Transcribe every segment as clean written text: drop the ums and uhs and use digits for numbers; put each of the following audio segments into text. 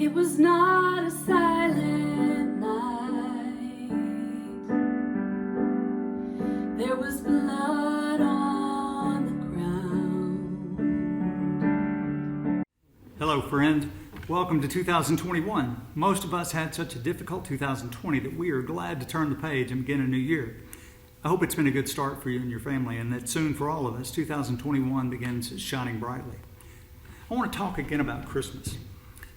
It was not a silent night. There was blood on the ground. Hello, friend. Welcome to 2021. Most of us had such a difficult 2020 that we are glad to turn the page and begin a new year. I hope it's been a good start for you and your family, and that soon for all of us, 2021 begins shining brightly. I want to talk again about Christmas.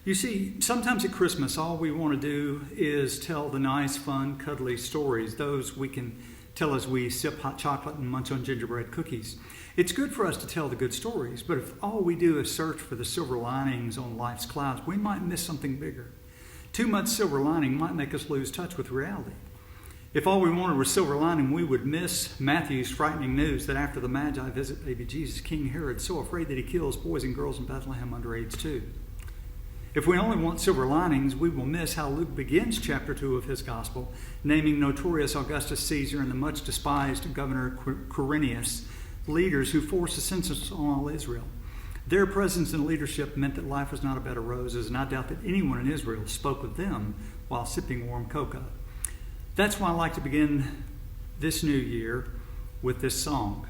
You see, sometimes at Christmas, all we want to do is tell the nice, fun, cuddly stories, those we can tell as we sip hot chocolate and munch on gingerbread cookies. It's good for us to tell the good stories, but if all we do is search for the silver linings on life's clouds, we might miss something bigger. Too much silver lining might make us lose touch with reality. If all we wanted was silver lining, we would miss Matthew's frightening news that after the Magi visit baby Jesus, King Herod is so afraid that he kills boys and girls in Bethlehem under age 2. If we only want silver linings, we will miss how Luke begins chapter 2 of his gospel, naming notorious Augustus Caesar and the much despised Governor Quirinius leaders who forced a census on all Israel. Their presence and leadership meant that life was not a bed of roses, and I doubt that anyone in Israel spoke with them while sipping warm cocoa. That's why I like to begin this new year with this song.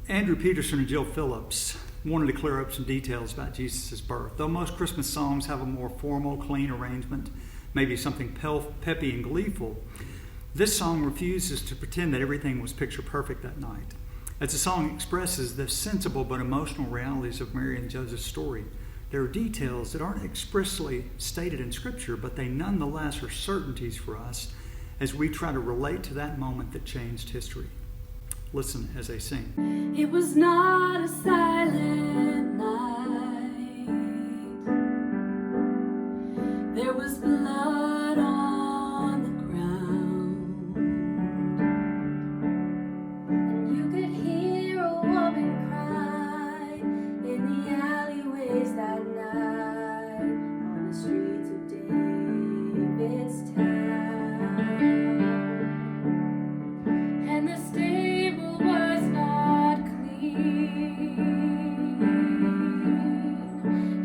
Andrew Peterson and Jill Phillips wanted to clear up some details about Jesus' birth. Though most Christmas songs have a more formal, clean arrangement, maybe something peppy and gleeful, this song refuses to pretend that everything was picture perfect that night. As the song expresses the sensible but emotional realities of Mary and Joseph's story, there are details that aren't expressly stated in Scripture, but they nonetheless are certainties for us as we try to relate to that moment that changed history. Listen as they sing. It was not a silent night. There was blood on the ground. And you could hear a woman cry in the alleyways that night on the streets of David's town. And the stable was not clean,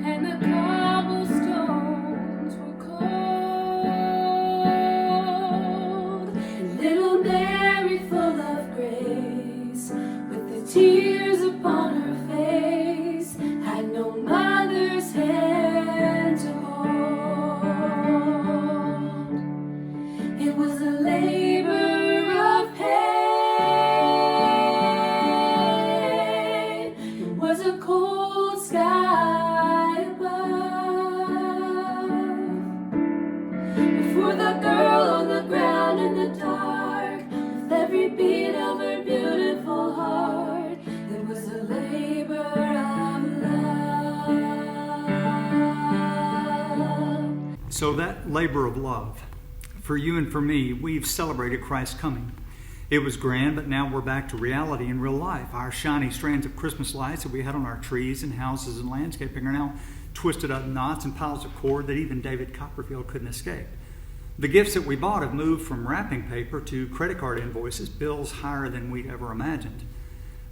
and the cobblestones were cold. And little Mary, full of grace, with the tears upon her face, had no mother's hand to hold. It was a labor of pain. It was a cold sky above. Before the girl on the ground in the dark, with every beat of her beautiful heart, it was a labor of love. So that labor of love, for you and for me, we've celebrated Christ's coming. It was grand, but now we're back to reality in real life. Our shiny strands of Christmas lights that we had on our trees and houses and landscaping are now twisted up knots and piles of cord that even David Copperfield couldn't escape. The gifts that we bought have moved from wrapping paper to credit card invoices, bills higher than we'd ever imagined.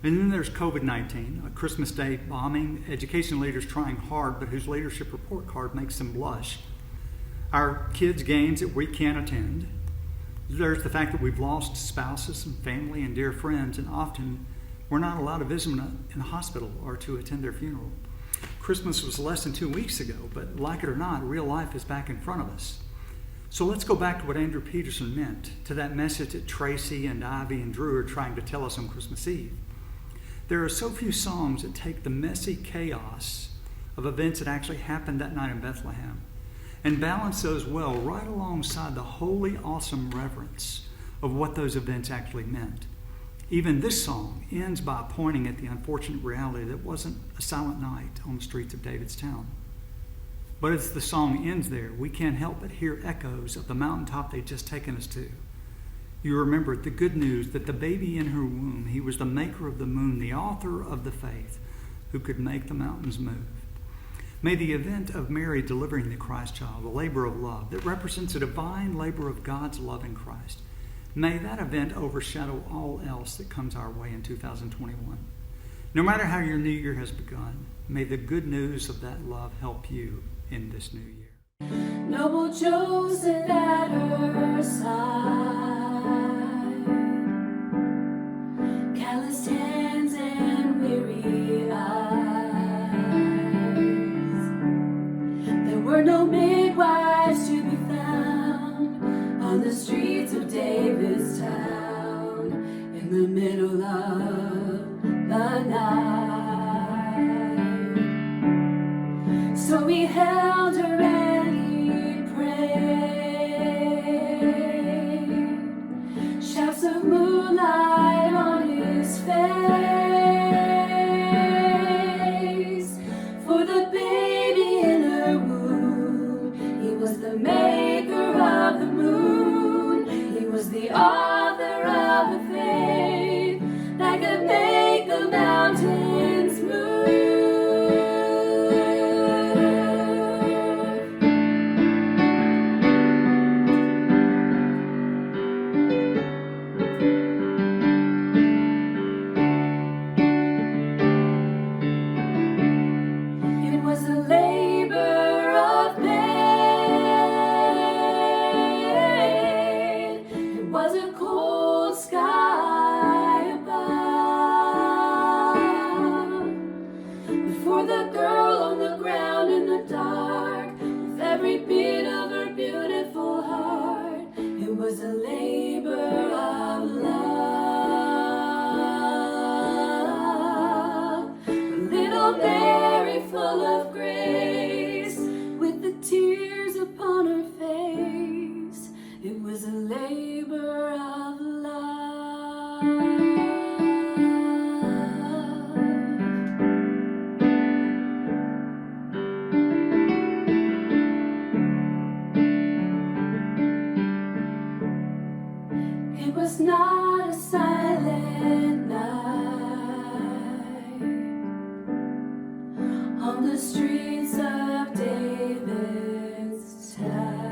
And then there's COVID-19, a Christmas Day bombing, education leaders trying hard, but whose leadership report card makes them blush. Our kids' games that we can't attend. There's the fact that we've lost spouses and family and dear friends, and often we're not allowed to visit them in the hospital or to attend their funeral. Christmas was less than 2 weeks ago, but like it or not, real life is back in front of us. So let's go back to what Andrew Peterson meant, to that message that Tracy and Ivy and Drew are trying to tell us on Christmas Eve. There are so few songs that take the messy chaos of events that actually happened that night in Bethlehem and balance those well right alongside the holy, awesome reverence of what those events actually meant. Even this song ends by pointing at the unfortunate reality that it wasn't a silent night on the streets of David's town. But as the song ends there, we can't help but hear echoes of the mountaintop they'd just taken us to. You remember the good news that the baby in her womb, he was the maker of the moon, the author of the faith, who could make the mountains move. May the event of Mary delivering the Christ child, the labor of love that represents a divine labor of God's love in Christ, may that event overshadow all else that comes our way in 2021. No matter how your new year has begun, may the good news of that love help you in this new year. Noble Joseph at her side, calloused hands and weary eyes. There were no midwives to be found on the streets of David's town in the middle of the night. So he held her and he prayed, shafts of moonlight on his face. For the baby in her womb, he was the maker of the moon. He was the author of the faith that could make the mountains move. It was a labor of pain. It was a cold sky above. For the girl on the ground in the dark, with every beat of her beautiful heart, it was a labor of love. Little Mary, full of grace, with the tears upon her face, it was a labor of love. It was not a silent night on the streets of David's town.